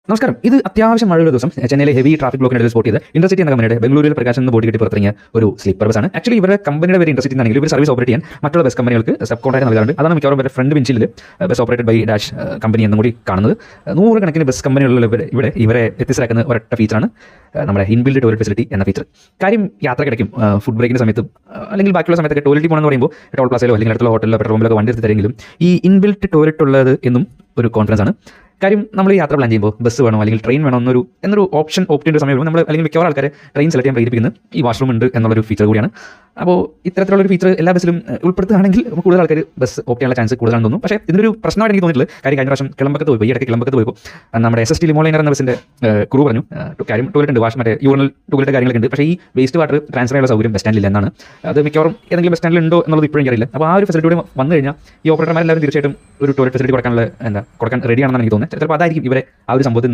നമസ്കാരം. ഇത് അത്യാവശ്യം മഴയുള്ള ദിവസം ചെന്നൈയിലെ ഹെവി ട്രാഫിക് ബ്ലോക്കിനിടയിൽ സ്പോട്ട് ചെയ്ത് ഇന്റർസിറ്റി എന്ന കമ്പനിയുടെ ബംഗളൂരിൽ പ്രകാശൻ എന്ന ബോഡി കെട്ടി പുറത്തിറങ്ങിയ ഒരു സ്ലീപ്പർ ബസ് ആണ്. ആക്ച്വലി ഇവരുടെ കമ്പനിയുടെ പേര് ഇന്റർസിറ്റി ആണെങ്കിൽ ഇവർ സർവീസ് ഓപ്പറേറ്റ് ചെയ്യാൻ മറ്റുള്ള ബസ് കമ്പനികൾക്ക് സബ് കോൺട്രാക്ട് നൽകാറുണ്ട്. അതാണ് മിക്കവാറും ഇവരുടെ ഫ്രണ്ട് ബെഞ്ചിൽ bus operated by dash company എന്നും കൂടി കാണുന്നത്. 100 കണക്കിന് ബസ് കമ്പനികളിൽ ഇവരെ വ്യത്യസ്തരാക്കുന്ന ഒരൊറ്റ ഫീച്ചറാണ് നമ്മുടെ ഇൻബിൽഡ് ടോയ്ലറ്റ് ഫെസിലിറ്റി എന്ന ഫീച്ചർ. കാര്യം യാത്രക്കിടയ്ക്കും ഫുഡ് ബ്രേക്കിൻ്റെ സമയത്തും അല്ലെങ്കിൽ ബാക്കിയുള്ള സമയത്തൊക്കെ ടോയ്ലറ്റ് പോകണമെന്ന് പറയുമ്പോൾ ടോൾ പ്ലാസയിലോ അല്ലെങ്കിൽ അടുത്തുള്ള ഹോട്ടലിലോ പെട്രോൾ പമ്പിലൊക്കെ വണ്ടി എടുത്ത് തരെങ്കിലും ഈ ഇൻബിൽറ്റ് ടോയ്ലറ്റ് ഉള്ളത് എന്നും ഒരു കോൺഫിഡൻസ് ആണ്. കാര്യം നമ്മൾ യാത്ര പ്ലാൻ ചെയ്യുമ്പോൾ ബസ് വേണോ അല്ലെങ്കിൽ ട്രെയിൻ വേണോ എന്നൊരു ഓപ്ഷൻ ഓപ്റ്റ് ചെയ്യുന്ന സമയം നമ്മൾ അല്ലെങ്കിൽ മിക്കവാറും ആൾക്കാർ ട്രെയിൻ സെലക്ട് ചെയ്യാൻ പ്രേരിപ്പിക്കുന്നത് ഈ വാഷ്റൂം ഉണ്ട് എന്നുള്ളൊരു ഫീച്ചർ കൂടിയാണ്. അപ്പോൾ ഇത്തരത്തിലുള്ളൊരു ഫീച്ചർ എല്ലാ ബസ്സിലും ഉൾപ്പെടുത്തുകയാണെങ്കിൽ കൂടുതൽ ആൾക്കാർ ബസ് ഓപ്റ്റ് ചെയ്യാനുള്ള ചാൻസ് കൂടുതലാണെന്ന് തോന്നുന്നു. പക്ഷേ ഇതിനൊരു പ്രശ്നമായിട്ട് എനിക്ക് തോന്നിയില്ല. കാര്യം കഴിഞ്ഞ പ്രാവശ്യം കിളമ്പക്കത്ത് പോയി ഇടയ്ക്ക് കിളമ്പക്കത്ത് പോയപ്പോൾ നമ്മുടെ SST ലിമോലൈനർ എന്ന ബസ്സിൻ്റെ ക്രൂ പറഞ്ഞു കാര്യം ടോയ്ലറ്റ് ഉണ്ട്, മറ്റേ യൂറിനൽ ടോയ്ലറ്റ് കാര്യങ്ങളൊക്കെ ഉണ്ട്, പക്ഷേ ഈ വേസ്റ്റ് വാട്ടർ ട്രാൻസ്ഫർ ചെയ്യാനുള്ള സൗകര്യം ബസ് സ്റ്റാൻഡിൽ എന്നാണ്. അത് മിക്കവാറും ഏതെങ്കിലും ബസ് സ്റ്റാൻഡിൽ ഉണ്ടോ എന്നുള്ളത് ഇപ്പോഴും അറിയില്ല. അപ്പോൾ ആ ഒരു ഫെസിലിറ്റി വന്നു കഴിഞ്ഞാൽ ഈ ഓപ്പറേറ്റർമാരെല്ലാവരും തീർച്ചയായിട്ടും ഒരു ടോയ്ലറ്റ് ഫെസിലിറ്റി കൊടുക്കാൻ റെഡിയാണെന്നാണ് എനിക്ക് തോന്നുന്നത്. ചിലപ്പോൾ അതായിരിക്കും ഇവരെ ആ ഒരു സംഭവത്തിൽ